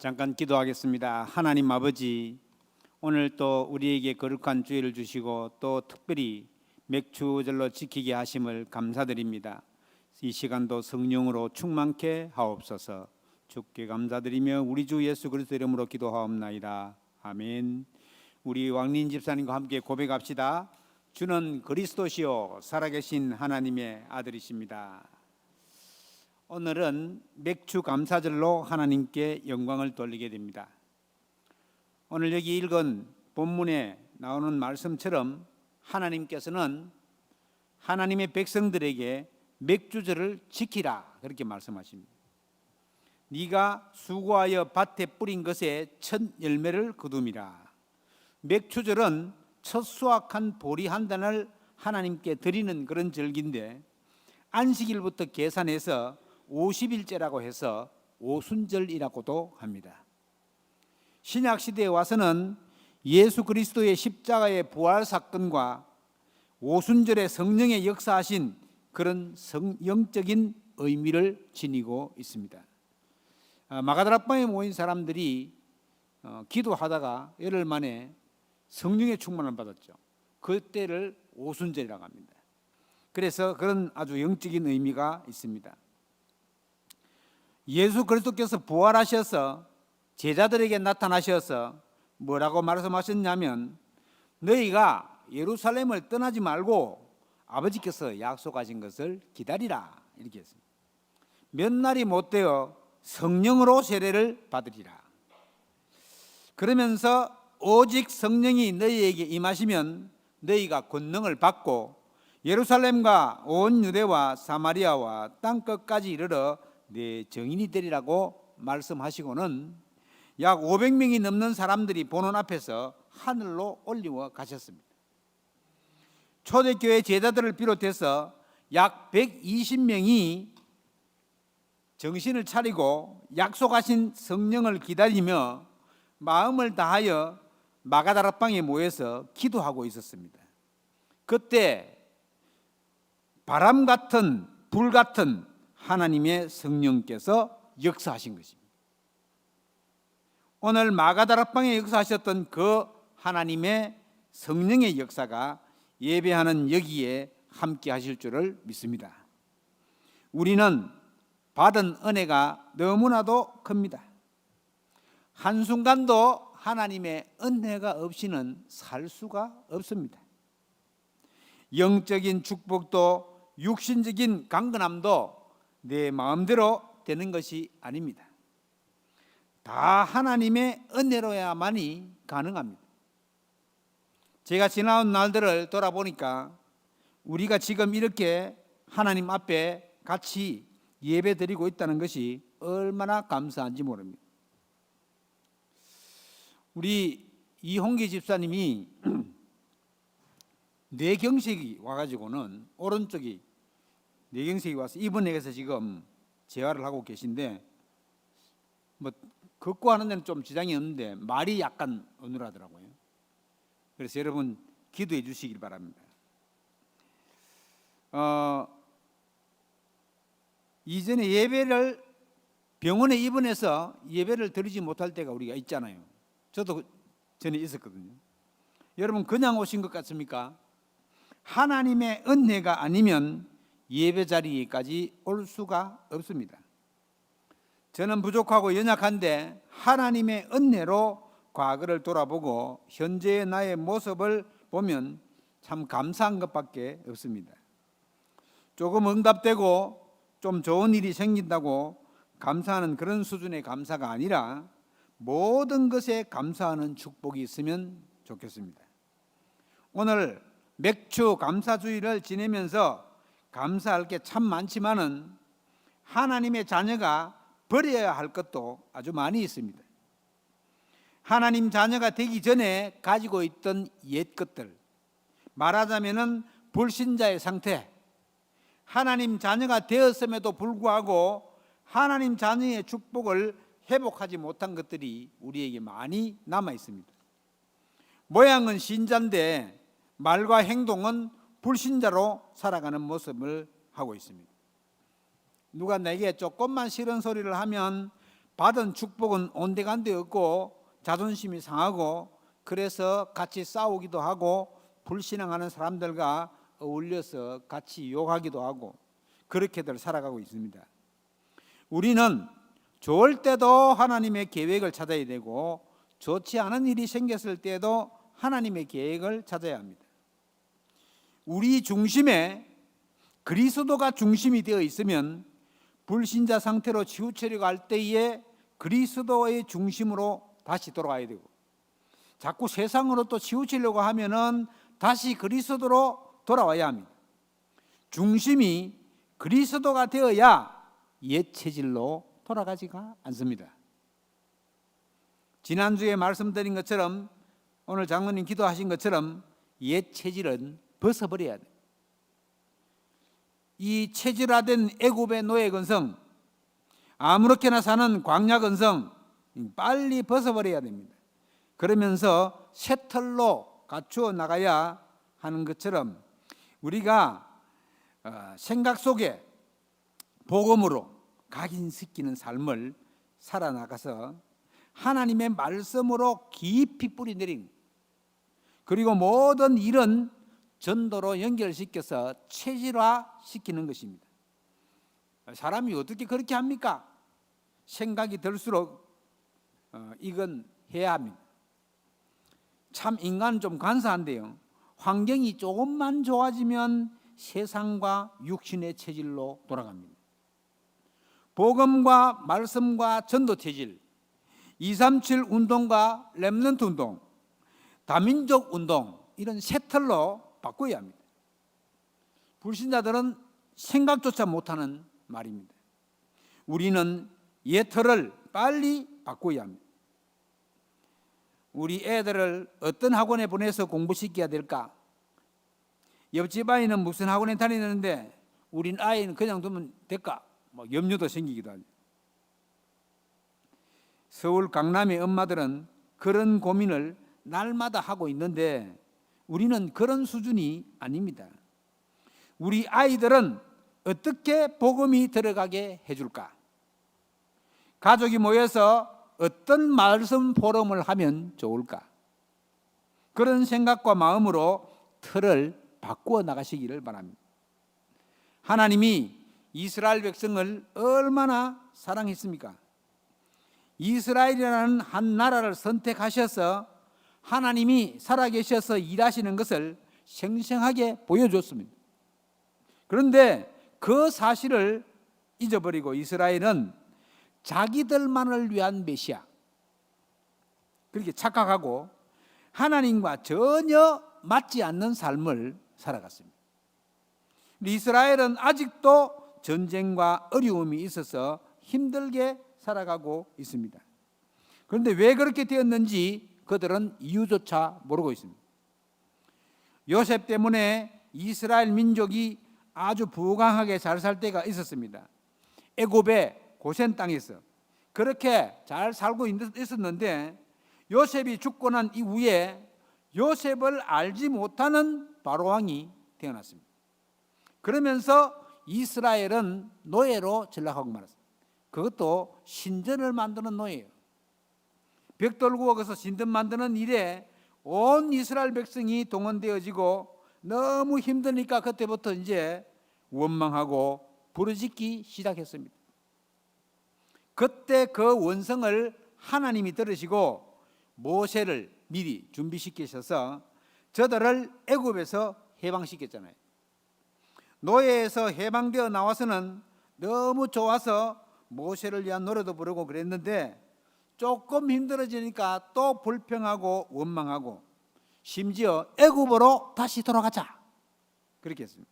잠깐 기도하겠습니다. 하나님 아버지, 오늘 또 우리에게 거룩한 주일을 주시고 또 특별히 맥주절로 지키게 하심을 감사드립니다. 이 시간도 성령으로 충만케 하옵소서. 주께 감사드리며 우리 주 예수 그리스도 이름으로 기도하옵나이다. 아멘. 우리 왕린 집사님과 함께 고백합시다. 주는 그리스도시요 살아계신 하나님의 아들이십니다. 오늘은 맥주 감사절로 하나님께 영광을 돌리게 됩니다. 오늘 여기 읽은 본문에 나오는 말씀처럼 하나님께서는 하나님의 백성들에게 맥주절을 지키라 그렇게 말씀하십니다. 네가 수고하여 밭에 뿌린 것에 첫 열매를 거둠이라. 맥주절은 첫 수확한 보리 한 단을 하나님께 드리는 그런 절기인데 안식일부터 계산해서 50일째라고 해서 오순절이라고도 합니다. 신약 시대에 와서는 예수 그리스도의 십자가의 부활 사건과 오순절의 성령의 역사하신 그런 영적인 의미를 지니고 있습니다. 마가다락방에 모인 사람들이 기도하다가 열흘 만에 성령의 충만을 받았죠. 그때를 오순절이라고 합니다. 그래서 그런 아주 영적인 의미가 있습니다. 예수 그리스도께서 부활하셔서 제자들에게 나타나셔서 뭐라고 말씀하셨냐면, 너희가 예루살렘을 떠나지 말고 아버지께서 약속하신 것을 기다리라 이렇게 했습니다. 몇 날이 못 되어 성령으로 세례를 받으리라. 그러면서 오직 성령이 너희에게 임하시면 너희가 권능을 받고 예루살렘과 온 유대와 사마리아와 땅끝까지 이르러 내 증인이 되리라고 말씀하시고는 약 500명이 넘는 사람들이 보는 앞에서 하늘로 올리워 가셨습니다. 초대교회 제자들을 비롯해서 약 120명이 정신을 차리고 약속하신 성령을 기다리며 마음을 다하여 마가다락방에 모여서 기도하고 있었습니다. 그때 바람 같은 불 같은 하나님의 성령께서 역사하신 것입니다. 오늘 마가다락방에 역사하셨던 그 하나님의 성령의 역사가 예배하는 여기에 함께 하실 줄을 믿습니다. 우리는 받은 은혜가 너무나도 큽니다. 한순간도 하나님의 은혜가 없이는 살 수가 없습니다. 영적인 축복도 육신적인 강건함도 내 마음대로 되는 것이 아닙니다. 다 하나님의 은혜로야만이 가능합니다. 제가 지나온 날들을 돌아보니까 우리가 지금 이렇게 하나님 앞에 같이 예배 드리고 있다는 것이 얼마나 감사한지 모릅니다. 우리 이홍기 집사님이 뇌경색이 와가지고는 오른쪽이 뇌경색이 와서 입원해서 지금 재활을 하고 계신데 뭐 걷고 하는 데는 좀 지장이 없는데 말이 약간 어눌하더라고요. 그래서 여러분 기도해 주시길 바랍니다. 이전에 예배를 병원에 입원해서 예배를 드리지 못할 때가 우리가 있잖아요. 저도 전에 있었거든요. 여러분 그냥 오신 것 같습니까? 하나님의 은혜가 아니면 예배 자리까지 올 수가 없습니다. 저는 부족하고 연약한데 하나님의 은혜로 과거를 돌아보고 현재의 나의 모습을 보면 참 감사한 것밖에 없습니다. 조금 응답되고 좀 좋은 일이 생긴다고 감사하는 그런 수준의 감사가 아니라 모든 것에 감사하는 축복이 있으면 좋겠습니다. 오늘 맥주 감사주의를 지내면서 감사할 게 참 많지만은 하나님의 자녀가 버려야 할 것도 아주 많이 있습니다. 하나님 자녀가 되기 전에 가지고 있던 옛 것들, 말하자면은 불신자의 상태, 하나님 자녀가 되었음에도 불구하고 하나님 자녀의 축복을 회복하지 못한 것들이 우리에게 많이 남아 있습니다. 모양은 신자인데 말과 행동은 불신자로 살아가는 모습을 하고 있습니다. 누가 내게 조금만 싫은 소리를 하면 받은 축복은 온데간데 없고 자존심이 상하고 그래서 같이 싸우기도 하고 불신앙하는 사람들과 어울려서 같이 욕하기도 하고 그렇게들 살아가고 있습니다. 우리는 좋을 때도 하나님의 계획을 찾아야 되고 좋지 않은 일이 생겼을 때도 하나님의 계획을 찾아야 합니다. 우리 중심에 그리스도가 중심이 되어 있으면 불신자 상태로 치우치려고 할 때에 그리스도의 중심으로 다시 돌아와야 되고 자꾸 세상으로 또 치우치려고 하면은 다시 그리스도로 돌아와야 합니다. 중심이 그리스도가 되어야 옛 체질로 돌아가지가 않습니다. 지난주에 말씀드린 것처럼 오늘 장로님 기도하신 것처럼 옛 체질은 벗어버려야 돼요. 이 체질화된 애굽의 노예 근성, 아무렇게나 사는 광야 근성 빨리 벗어버려야 됩니다. 그러면서 새 털로 갖추어 나가야 하는 것처럼 우리가 생각 속에 복음으로 각인시키는 삶을 살아나가서 하나님의 말씀으로 깊이 뿌리내린 그리고 모든 일은 전도로 연결시켜서 체질화시키는 것입니다. 사람이 어떻게 그렇게 합니까? 생각이 들수록 이건 해야 합니다. 참 인간은 좀 간사한데요. 환경이 조금만 좋아지면 세상과 육신의 체질로 돌아갑니다. 복음과 말씀과 전도 체질, 237 운동과 렘넌트 운동, 다민족 운동 이런 새 틀로 바꿔야 합니다. 불신자들은 생각조차 못하는 말입니다. 우리는 옛 틀을 빨리 바꿔야 합니다. 우리 애들을 어떤 학원에 보내서 공부시켜야 될까? 옆집 아이는 무슨 학원에 다니는데 우린 아이는 그냥 두면 될까? 염려도 생기기도 하죠. 서울 강남의 엄마들은 그런 고민을 날마다 하고 있는데 우리는 그런 수준이 아닙니다. 우리 아이들은 어떻게 복음이 들어가게 해줄까? 가족이 모여서 어떤 말씀 포럼을 하면 좋을까? 그런 생각과 마음으로 틀을 바꾸어 나가시기를 바랍니다. 하나님이 이스라엘 백성을 얼마나 사랑했습니까? 이스라엘이라는 한 나라를 선택하셔서 하나님이 살아계셔서 일하시는 것을 생생하게 보여줬습니다. 그런데 그 사실을 잊어버리고 이스라엘은 자기들만을 위한 메시아 그렇게 착각하고 하나님과 전혀 맞지 않는 삶을 살아갔습니다. 이스라엘은 아직도 전쟁과 어려움이 있어서 힘들게 살아가고 있습니다. 그런데 왜 그렇게 되었는지 그들은 이유조차 모르고 있습니다. 요셉 때문에 이스라엘 민족이 아주 부강하게 잘 살 때가 있었습니다. 애굽의 고센 땅에서 그렇게 잘 살고 있었는데 요셉이 죽고 난 이후에 요셉을 알지 못하는 바로왕이 태어났습니다. 그러면서 이스라엘은 노예로 전락하고 말았습니다. 그것도 신전을 만드는 노예예요. 벽돌 구워서 신전 만드는 일에 온 이스라엘 백성이 동원되어지고 너무 힘드니까 그때부터 이제 원망하고 부르짖기 시작했습니다. 그때 그 원성을 하나님이 들으시고 모세를 미리 준비시키셔서 저들을 애굽에서 해방시켰잖아요. 노예에서 해방되어 나와서는 너무 좋아서 모세를 위한 노래도 부르고 그랬는데 조금 힘들어지니까 또 불평하고 원망하고 심지어 애굽으로 다시 돌아가자 그렇게 했습니다.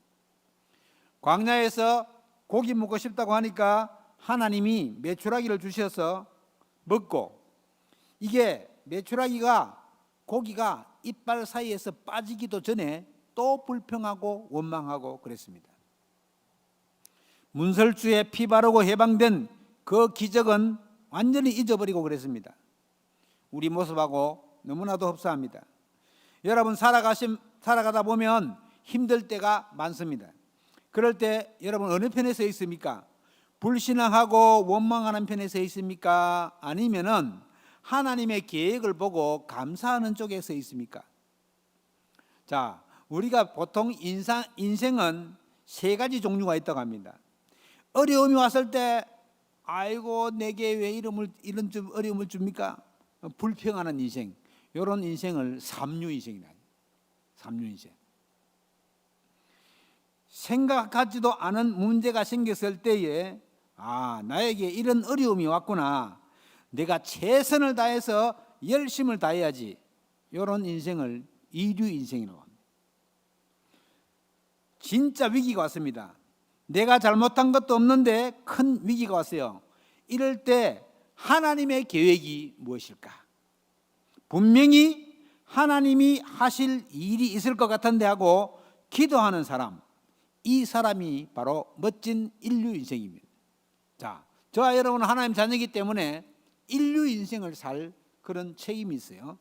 광야에서 고기 먹고 싶다고 하니까 하나님이 메추라기를 주셔서 먹고 이게 메추라기가 고기가 이빨 사이에서 빠지기도 전에 또 불평하고 원망하고 그랬습니다. 문설주에 피 바르고 해방된 그 기적은 완전히 잊어버리고 그랬습니다. 우리 모습하고 너무나도 흡사합니다. 여러분 살아가다 보면 힘들 때가 많습니다. 그럴 때 여러분 어느 편에 서 있습니까? 불신앙하고 원망하는 편에 서 있습니까? 아니면은 하나님의 계획을 보고 감사하는 쪽에 서 있습니까? 자, 우리가 보통 인생은 세 가지 종류가 있다고 합니다. 어려움이 왔을 때 아이고 내게 왜 이런 좀 어려움을 줍니까? 불평하는 인생, 이런 인생을 삼류 인생이라. 삼류 인생. 생각하지도 않은 문제가 생겼을 때에 나에게 이런 어려움이 왔구나. 내가 최선을 다해서 열심을 다해야지. 이런 인생을 이류 인생이라고 합니다. 진짜 위기가 왔습니다. 내가 잘못한 것도 없는데 큰 위기가 왔어요. 이럴 때 하나님의 계획이 무엇일까? 분명히 하나님이 하실 일이 있을 것 같은데 하고 기도하는 사람, 이 사람이 바로 멋진 인류 인생입니다. 자, 저와 여러분은 하나님 자녀이기 때문에 인류 인생을 살 그런 책임이 있어요.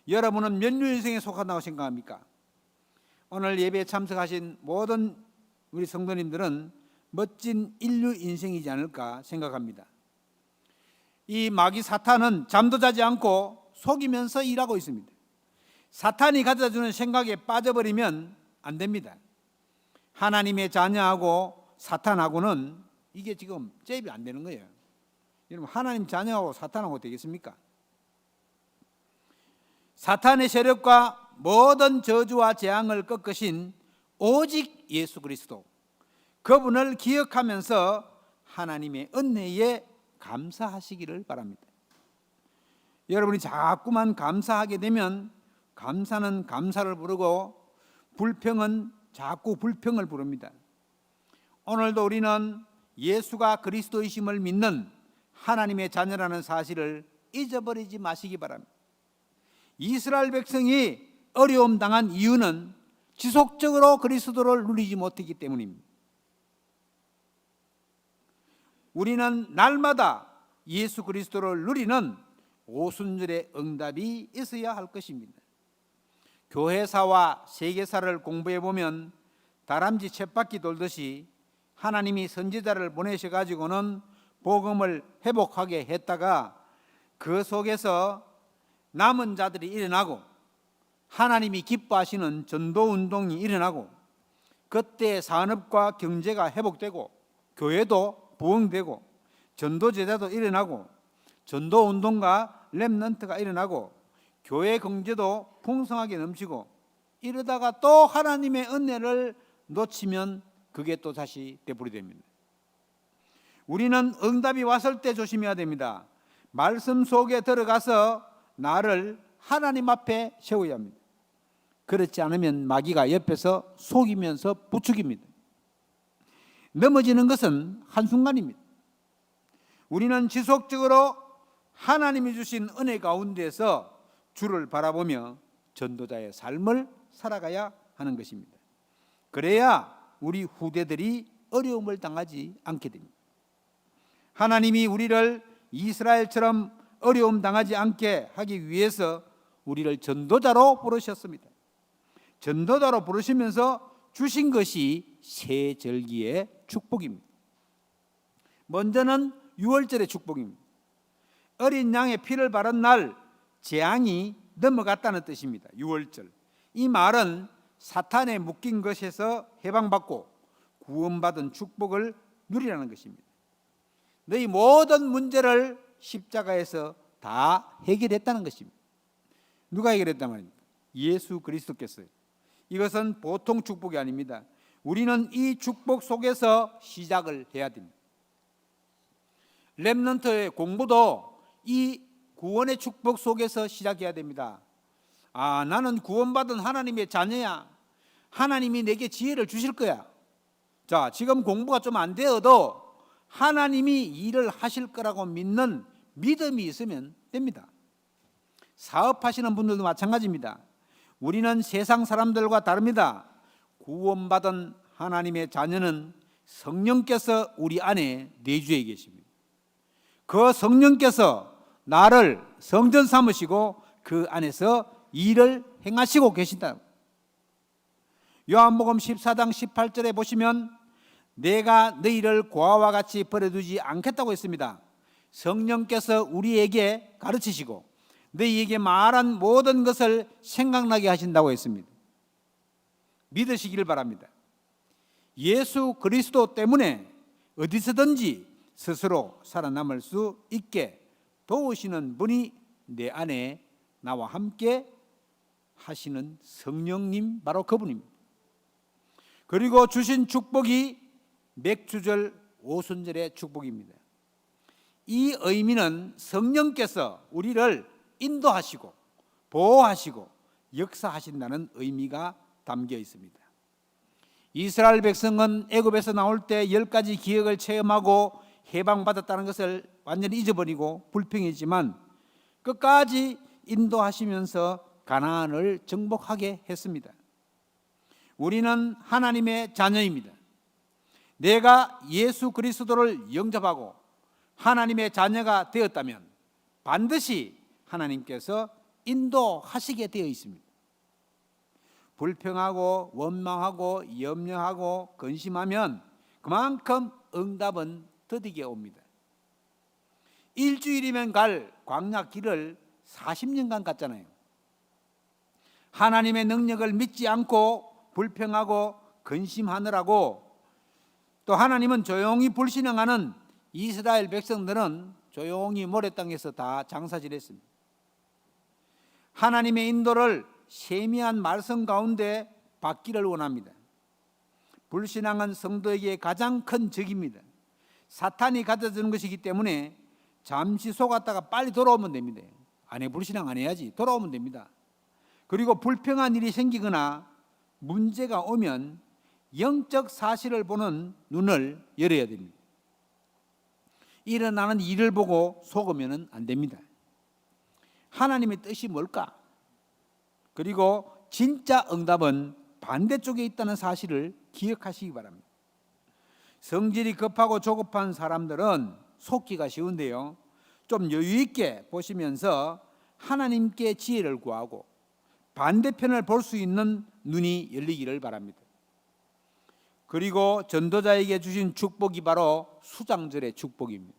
여러분은 몇 류 인생에 속한다고 생각합니까? 오늘 예배에 참석하신 모든 우리 성도님들은 멋진 인류 인생이지 않을까 생각합니다. 이 마귀 사탄은 잠도 자지 않고 속이면서 일하고 있습니다. 사탄이 가져다주는 생각에 빠져버리면 안 됩니다. 하나님의 자녀하고 사탄하고는 이게 지금 잽이 안 되는 거예요. 여러분, 하나님 자녀하고 사탄하고 되겠습니까? 사탄의 세력과 모든 저주와 재앙을 꺾으신 오직 예수 그리스도, 그분을 기억하면서 하나님의 은혜에 감사하시기를 바랍니다. 여러분이 자꾸만 감사하게 되면 감사는 감사를 부르고 불평은 자꾸 불평을 부릅니다. 오늘도 우리는 예수가 그리스도이심을 믿는 하나님의 자녀라는 사실을 잊어버리지 마시기 바랍니다. 이스라엘 백성이 어려움 당한 이유는 지속적으로 그리스도를 누리지 못했기 때문입니다. 우리는 날마다 예수 그리스도를 누리는 오순절의 응답이 있어야 할 것입니다. 교회사와 세계사를 공부해 보면 다람쥐 쳇바퀴 돌듯이 하나님이 선지자를 보내셔가지고는 복음을 회복하게 했다가 그 속에서 남은 자들이 일어나고 하나님이 기뻐하시는 전도운동이 일어나고 그때 산업과 경제가 회복되고 교회도 부흥되고 전도제자도 일어나고 전도운동과 렘넌트가 일어나고 교회 경제도 풍성하게 넘치고 이러다가 또 하나님의 은혜를 놓치면 그게 또 다시 되풀이 됩니다. 우리는 응답이 왔을 때 조심해야 됩니다. 말씀 속에 들어가서 나를 하나님 앞에 세워야 합니다. 그렇지 않으면 마귀가 옆에서 속이면서 부추깁니다. 넘어지는 것은 한순간입니다. 우리는 지속적으로 하나님이 주신 은혜 가운데서 주를 바라보며 전도자의 삶을 살아가야 하는 것입니다. 그래야 우리 후대들이 어려움을 당하지 않게 됩니다. 하나님이 우리를 이스라엘처럼 어려움 당하지 않게 하기 위해서 우리를 전도자로 부르셨습니다. 전도자로 부르시면서 주신 것이 새 절기의 축복입니다. 먼저는 유월절의 축복입니다. 어린 양의 피를 바른 날 재앙이 넘어갔다는 뜻입니다. 유월절. 이 말은 사탄에 묶인 것에서 해방받고 구원받은 축복을 누리라는 것입니다. 너희 모든 문제를 십자가에서 다 해결했다는 것입니다. 누가 해결했단 말입니까? 예수 그리스도께서요. 이것은 보통 축복이 아닙니다. 우리는 이 축복 속에서 시작을 해야 됩니다. 렘넌트의 공부도 이 구원의 축복 속에서 시작해야 됩니다. 나는 구원받은 하나님의 자녀야. 하나님이 내게 지혜를 주실 거야. 자, 지금 공부가 좀 안 되어도 하나님이 일을 하실 거라고 믿는 믿음이 있으면 됩니다. 사업하시는 분들도 마찬가지입니다. 우리는 세상 사람들과 다릅니다. 구원받은 하나님의 자녀는 성령께서 우리 안에 내주해 계십니다. 그 성령께서 나를 성전 삼으시고 그 안에서 일을 행하시고 계신다. 요한복음 14장 18절에 보시면 내가 너희를 고아와 같이 버려두지 않겠다고 했습니다. 성령께서 우리에게 가르치시고 너희에게 말한 모든 것을 생각나게 하신다고 했습니다. 믿으시길 바랍니다. 예수 그리스도 때문에 어디서든지 스스로 살아남을 수 있게 도우시는 분이 내 안에 나와 함께 하시는 성령님, 바로 그분입니다. 그리고 주신 축복이 맥주절 오순절의 축복입니다. 이 의미는 성령께서 우리를 인도하시고 보호하시고 역사하신다는 의미가 담겨 있습니다. 이스라엘 백성은 애굽에서 나올 때 10가지 기억을 체험하고 해방받았다는 것을 완전히 잊어버리고 불평했지만 끝까지 인도하시면서 가나안을 정복하게 했습니다. 우리는 하나님의 자녀입니다. 내가 예수 그리스도를 영접하고 하나님의 자녀가 되었다면 반드시 하나님께서 인도하시게 되어 있습니다. 불평하고 원망하고 염려하고 근심하면 그만큼 응답은 더디게 옵니다. 일주일이면 갈 광야 길을 40년간 갔잖아요. 하나님의 능력을 믿지 않고 불평하고 근심하느라고, 또 하나님은 조용히 불신앙하는 이스라엘 백성들은 조용히 모래땅에서 다 장사질했습니다. 하나님의 인도를 세미한 말씀 가운데 받기를 원합니다. 불신앙은 성도에게 가장 큰 적입니다. 사탄이 가져주는 것이기 때문에 잠시 속았다가 빨리 돌아오면 됩니다. 아내 불신앙 안 해야지, 돌아오면 됩니다. 그리고 불평한 일이 생기거나 문제가 오면 영적 사실을 보는 눈을 열어야 됩니다. 일어나는 일을 보고 속으면 안 됩니다. 하나님의 뜻이 뭘까? 그리고 진짜 응답은 반대쪽에 있다는 사실을 기억하시기 바랍니다. 성질이 급하고 조급한 사람들은 속기가 쉬운데요, 좀 여유 있게 보시면서 하나님께 지혜를 구하고 반대편을 볼 수 있는 눈이 열리기를 바랍니다. 그리고 전도자에게 주신 축복이 바로 수장절의 축복입니다.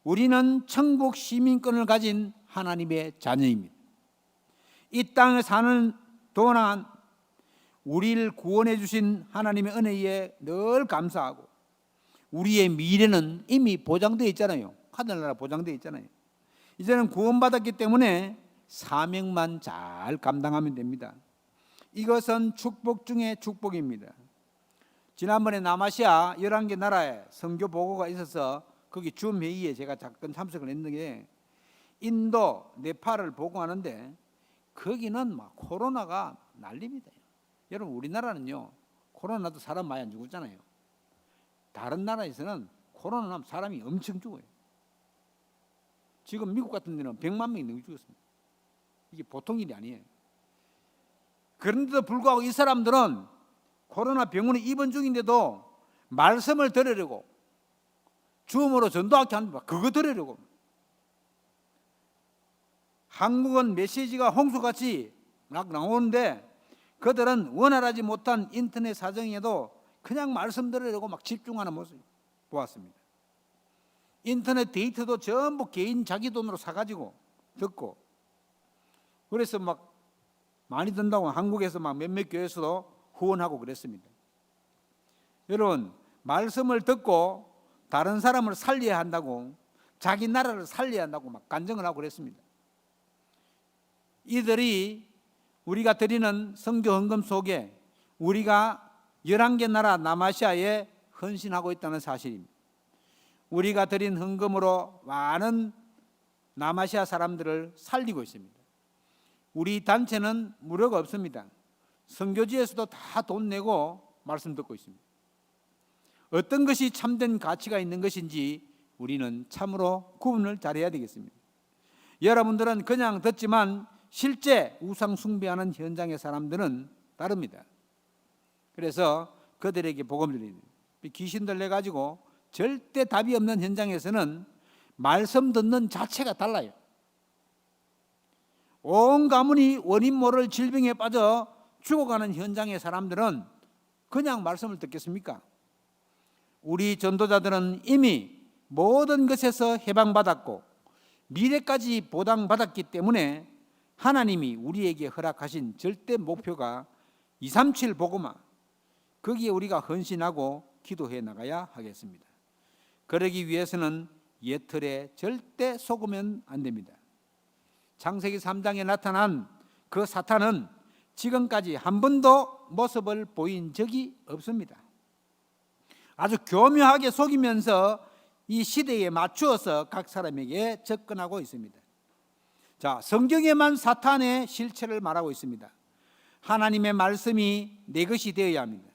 우리는 천국 시민권을 가진 하나님의 자녀입니다. 이 땅에 사는 동안 우리를 구원해 주신 하나님의 은혜에 늘 감사하고, 우리의 미래는 이미 보장되어 있잖아요. 하늘나라 보장되어 있잖아요. 이제는 구원받았기 때문에 사명만 잘 감당하면 됩니다. 이것은 축복 중에 축복입니다. 지난번에 남아시아 11개 나라에 선교 보고가 있어서 거기 줌 회의에 제가 잠깐 참석을 했는데, 인도, 네팔을 보고하는데 거기는 막 코로나가 난립니다. 여러분, 우리나라는요 코로나도 사람 많이 안 죽었잖아요. 다른 나라에서는 코로나 나면 사람이 엄청 죽어요. 지금 미국 같은 데는 100만 명이 넘게 죽었습니다. 이게 보통 일이 아니에요. 그런데도 불구하고 이 사람들은 코로나 병원에 입원 중인데도 말씀을 들으려고, 줌으로 전도하게 하는 거 그거 들으려고. 한국은 메시지가 홍수같이 막 나오는데 그들은 원활하지 못한 인터넷 사정에도 그냥 말씀 들으려고 막 집중하는 모습 보았습니다. 인터넷 데이터도 전부 개인 자기 돈으로 사가지고 듣고, 그래서 막 많이 든다고 한국에서 막 몇몇 교회에서도 후원하고 그랬습니다. 여러분, 말씀을 듣고 다른 사람을 살려야 한다고, 자기 나라를 살려야 한다고 막 간증을 하고 그랬습니다. 이들이 우리가 드리는 선교 헌금 속에 우리가 11개 나라 남아시아에 헌신하고 있다는 사실입니다. 우리가 드린 헌금으로 많은 남아시아 사람들을 살리고 있습니다. 우리 단체는 무료가 없습니다. 선교지에서도 다 돈 내고 말씀 듣고 있습니다. 어떤 것이 참된 가치가 있는 것인지 우리는 참으로 구분을 잘해야 되겠습니다. 여러분들은 그냥 듣지만 실제 우상 숭배하는 현장의 사람들은 다릅니다. 그래서 그들에게 복음을 드립니다. 귀신들 내가지고 절대 답이 없는 현장에서는 말씀 듣는 자체가 달라요. 온 가문이 원인 모를 질병에 빠져 죽어가는 현장의 사람들은 그냥 말씀을 듣겠습니까? 우리 전도자들은 이미 모든 것에서 해방받았고 미래까지 보장받았기 때문에 하나님이 우리에게 허락하신 절대 목표가 237 복음화, 거기에 우리가 헌신하고 기도해 나가야 하겠습니다. 그러기 위해서는 옛틀에 절대 속으면 안 됩니다. 창세기 3장에 나타난 그 사탄은 지금까지 한 번도 모습을 보인 적이 없습니다. 아주 교묘하게 속이면서 이 시대에 맞추어서 각 사람에게 접근하고 있습니다. 자, 성경에만 사탄의 실체를 말하고 있습니다. 하나님의 말씀이 내 것이 되어야 합니다.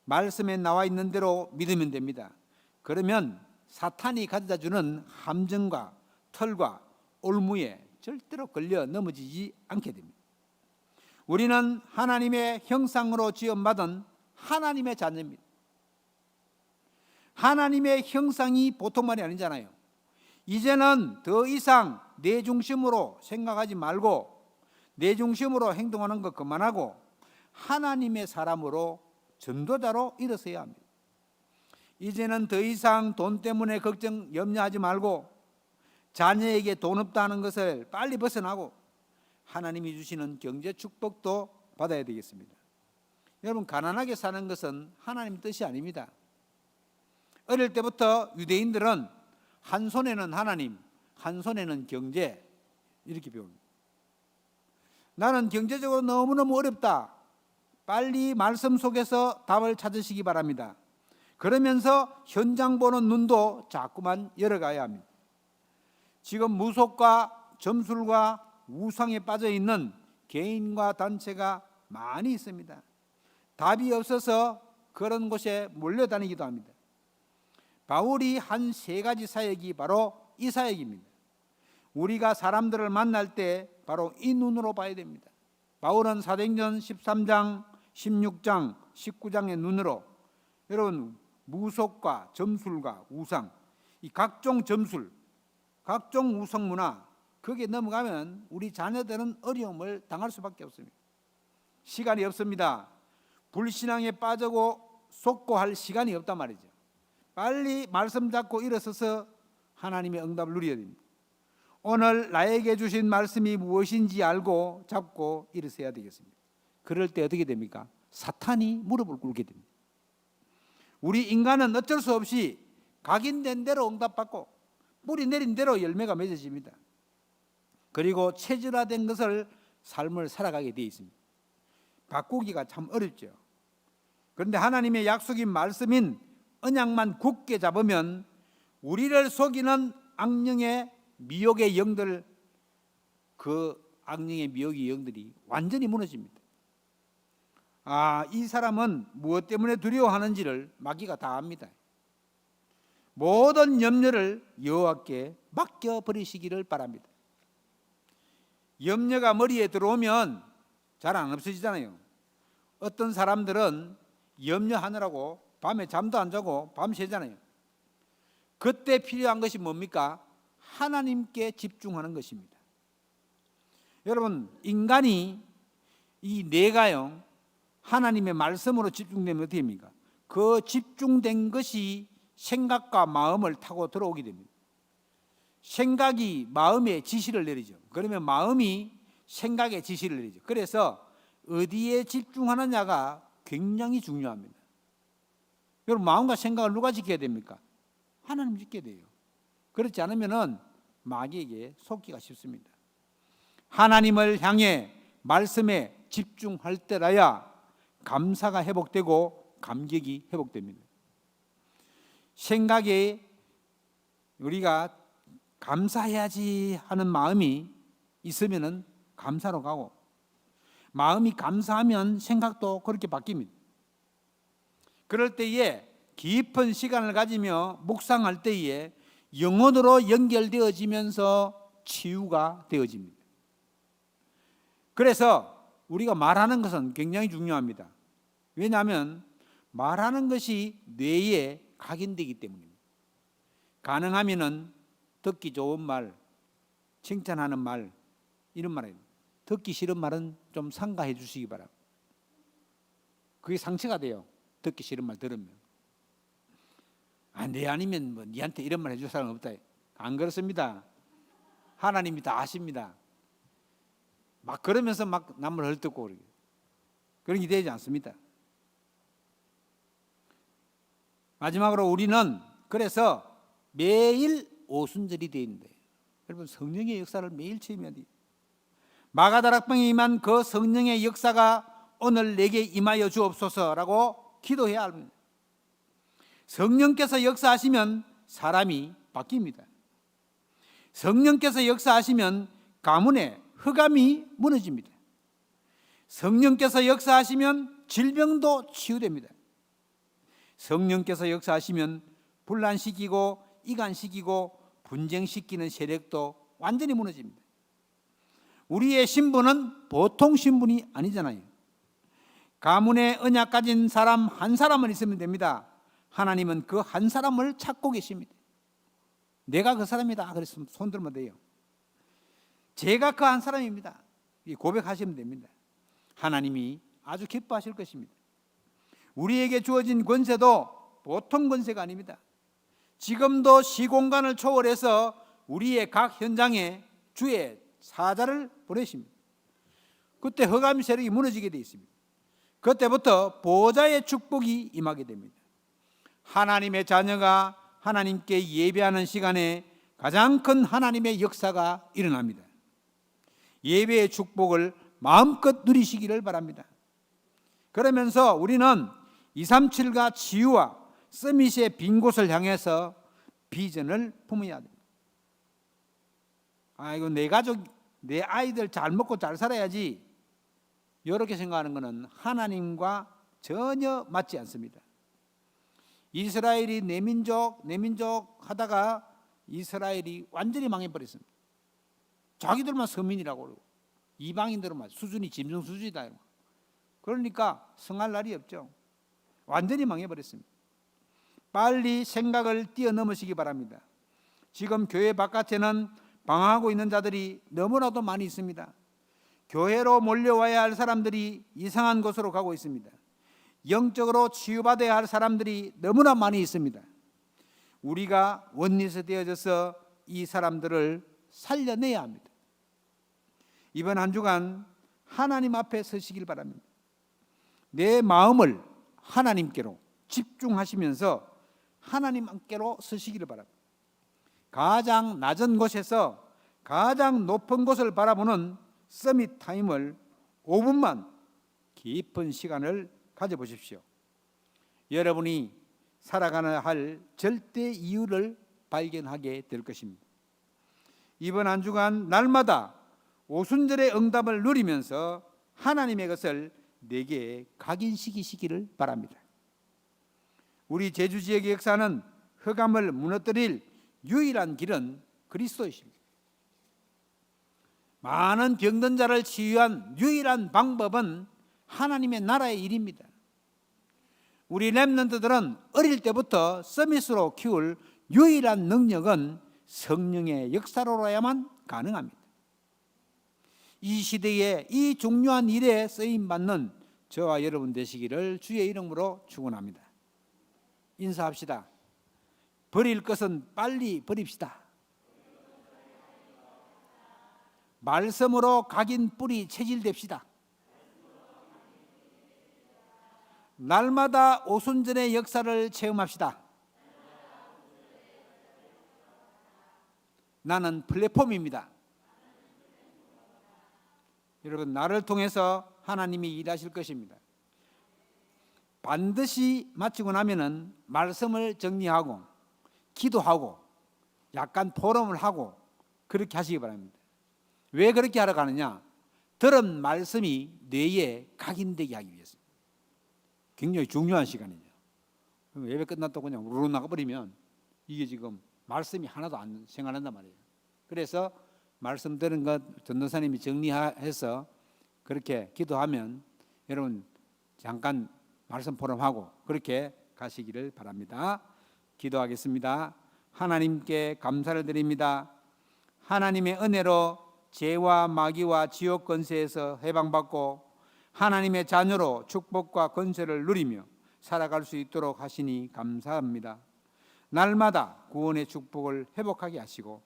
말씀에 나와 있는 대로 믿으면 됩니다. 그러면 사탄이 가져다 주는 함정과 털과 올무에 절대로 걸려 넘어지지 않게 됩니다. 우리는 하나님의 형상으로 지음받은 하나님의 자녀입니다. 하나님의 형상이 보통 말이 아니잖아요. 이제는 더 이상 내 중심으로 생각하지 말고 내 중심으로 행동하는 거 그만하고 하나님의 사람으로 전도자로 일어서야 합니다. 이제는 더 이상 돈 때문에 걱정 염려하지 말고 자녀에게 돈 없다는 것을 빨리 벗어나고 하나님이 주시는 경제 축복도 받아야 되겠습니다. 여러분, 가난하게 사는 것은 하나님 뜻이 아닙니다. 어릴 때부터 유대인들은 한 손에는 하나님, 한 손에는 경제, 이렇게 배웁니다. 나는 경제적으로 너무너무 어렵다. 빨리 말씀 속에서 답을 찾으시기 바랍니다. 그러면서 현장 보는 눈도 자꾸만 열어가야 합니다. 지금 무속과 점술과 우상에 빠져 있는 개인과 단체가 많이 있습니다. 답이 없어서 그런 곳에 몰려다니기도 합니다. 바울이 한 3가지 사역이 바로 이 사역입니다. 우리가 사람들을 만날 때 바로 이 눈으로 봐야 됩니다. 바울은 사도행전 13장, 16장, 19장의 눈으로 여러분 무속과 점술과 우상, 이 각종 점술, 각종 우상 문화 거기에 넘어가면 우리 자녀들은 어려움을 당할 수밖에 없습니다. 시간이 없습니다. 불신앙에 빠지고 속고 할 시간이 없단 말이죠. 빨리 말씀 잡고 일어서서 하나님의 응답을 누려야 됩니다. 오늘 나에게 주신 말씀이 무엇인지 알고 잡고 일어서야 되겠습니다. 그럴 때 어떻게 됩니까? 사탄이 무릎을 꿇게 됩니다. 우리 인간은 어쩔 수 없이 각인된 대로 응답받고 뿌리 내린 대로 열매가 맺어집니다. 그리고 체질화된 것을 삶을 살아가게 되어 있습니다. 바꾸기가 참 어렵죠. 그런데 하나님의 약속인 말씀인 언약만 굳게 잡으면 우리를 속이는 악령의 미혹의 영들, 그 악령의 미혹의 영들이 완전히 무너집니다. 이 사람은 무엇 때문에 두려워하는지를 마귀가 다 압니다. 모든 염려를 여호와께 맡겨버리시기를 바랍니다. 염려가 머리에 들어오면 잘 안 없어지잖아요. 어떤 사람들은 염려하느라고 밤에 잠도 안 자고 밤새잖아요. 그때 필요한 것이 뭡니까? 하나님께 집중하는 것입니다. 여러분, 인간이 이 내가요 하나님의 말씀으로 집중되면 어떻게 됩니까? 그 집중된 것이 생각과 마음을 타고 들어오게 됩니다. 생각이 마음에 지시를 내리죠. 그러면 마음이 생각에 지시를 내리죠. 그래서 어디에 집중하느냐가 굉장히 중요합니다. 여러분, 마음과 생각을 누가 지켜야 됩니까? 하나님 지켜야 돼요. 그렇지 않으면 마귀에게 속기가 쉽습니다. 하나님을 향해 말씀에 집중할 때라야 감사가 회복되고 감격이 회복됩니다. 생각에 우리가 감사해야지 하는 마음이 있으면 감사로 가고 마음이 감사하면 생각도 그렇게 바뀝니다. 그럴 때에 깊은 시간을 가지며 묵상할 때에 영혼으로 연결되어지면서 치유가 되어집니다. 그래서 우리가 말하는 것은 굉장히 중요합니다. 왜냐하면 말하는 것이 뇌에 각인되기 때문입니다. 가능하면 듣기 좋은 말, 칭찬하는 말, 이런 말입니다. 듣기 싫은 말은 좀 삼가해 주시기 바랍니다. 그게 상처가 돼요. 듣기 싫은 말 들으면. 내 아니면 뭐 니한테 이런 말 해줄 사람 없다. 안 그렇습니다. 하나님이 다 아십니다. 막 그러면서 막 남을 헐뜯고 그런 게 되지 않습니다. 마지막으로 우리는 그래서 매일 오순절이 되어 있는데, 여러분 성령의 역사를 매일 체험해야 돼요. 마가다락방에 임한 그 성령의 역사가 오늘 내게 임하여 주옵소서라고 기도해야 합니다. 성령께서 역사하시면 사람이 바뀝니다. 성령께서 역사하시면 가문의 흑암이 무너집니다. 성령께서 역사하시면 질병도 치유됩니다. 성령께서 역사하시면 분란시키고 이간시키고 분쟁시키는 세력도 완전히 무너집니다. 우리의 신분은 보통 신분이 아니잖아요. 가문의 언약 가진 사람 한 사람은 있으면 됩니다. 하나님은 그 한 사람을 찾고 계십니다. 내가 그 사람이다 그랬으면 손 들면 돼요. 제가 그 한 사람입니다. 고백하시면 됩니다. 하나님이 아주 기뻐하실 것입니다. 우리에게 주어진 권세도 보통 권세가 아닙니다. 지금도 시공간을 초월해서 우리의 각 현장에 주의 사자를 보내십니다. 그때 흑암 세력이 무너지게 되어 있습니다. 그때부터 보호자의 축복이 임하게 됩니다. 하나님의 자녀가 하나님께 예배하는 시간에 가장 큰 하나님의 역사가 일어납니다. 예배의 축복을 마음껏 누리시기를 바랍니다. 그러면서 우리는 237과 치유와 서밋의 빈 곳을 향해서 비전을 품어야 됩니다. 이거 내 가족, 내 아이들 잘 먹고 잘 살아야지, 이렇게 생각하는 것은 하나님과 전혀 맞지 않습니다. 이스라엘이 내 민족 하다가 이스라엘이 완전히 망해버렸습니다. 자기들만 서민이라고 그러고 이방인들은 수준이 짐승 수준이다. 그러니까 성할 날이 없죠. 완전히 망해버렸습니다. 빨리 생각을 뛰어넘으시기 바랍니다. 지금 교회 바깥에는 방황하고 있는 자들이 너무나도 많이 있습니다. 교회로 몰려와야 할 사람들이 이상한 곳으로 가고 있습니다. 영적으로 치유받아야 할 사람들이 너무나 많이 있습니다. 우리가 원리스 되어져서 이 사람들을 살려내야 합니다. 이번 한 주간 하나님 앞에 서시길 바랍니다. 내 마음을 하나님께로 집중하시면서 하나님께로 서시기를 바랍니다. 가장 낮은 곳에서 가장 높은 곳을 바라보는 서밋 타임을 5분만 깊은 시간을 가져보십시오. 여러분이 살아가야 할 절대 이유를 발견하게 될 것입니다. 이번 한 주간 날마다 오순절의 응답을 누리면서 하나님의 것을 내게 각인시키시기를 바랍니다. 우리 제주 지역의 역사는 흑암을 무너뜨릴 유일한 길은 그리스도이십니다. 많은 병든 자를 치유한 유일한 방법은 하나님의 나라의 일입니다. 우리 렘넌트들은 어릴 때부터 서밋으로 키울 유일한 능력은 성령의 역사로야만 가능합니다. 이 시대에 이 중요한 일에 쓰임받는 저와 여러분 되시기를 주의 이름으로 축원합니다. 인사합시다. 버릴 것은 빨리 버립시다. 말씀으로 각인 뿌리 체질됩시다. 날마다 오순절의 역사를 체험합시다. 나는 플랫폼입니다. 여러분, 나를 통해서 하나님이 일하실 것입니다. 반드시 마치고 나면은 말씀을 정리하고 기도하고 약간 포럼을 하고 그렇게 하시기 바랍니다. 왜 그렇게 하러 가느냐? 들은 말씀이 뇌에 각인되게 하기 위해서. 굉장히 중요한 시간이죠. 예배 끝났다고 그냥 우르르 나가버리면 이게 지금 말씀이 하나도 안 생각난단 말이에요. 그래서 말씀 들은 것 전도사님이 정리해서 그렇게 기도하면 여러분 잠깐 말씀 포럼하고 그렇게 가시기를 바랍니다. 기도하겠습니다. 하나님께 감사를 드립니다. 하나님의 은혜로 죄와 마귀와 지옥 권세에서 해방받고 하나님의 자녀로 축복과 권세를 누리며 살아갈 수 있도록 하시니 감사합니다. 날마다 구원의 축복을 회복하게 하시고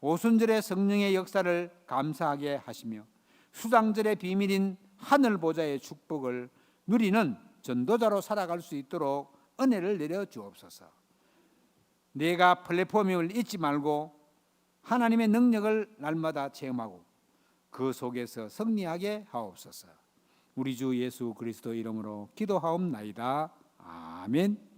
오순절의 성령의 역사를 감사하게 하시며 수장절의 비밀인 하늘 보좌의 축복을 누리는 전도자로 살아갈 수 있도록 은혜를 내려 주옵소서. 내가 플랫폼임을 잊지 말고 하나님의 능력을 날마다 체험하고 그 속에서 승리하게 하옵소서. 우리 주 예수 그리스도 이름으로 기도하옵나이다. 아멘.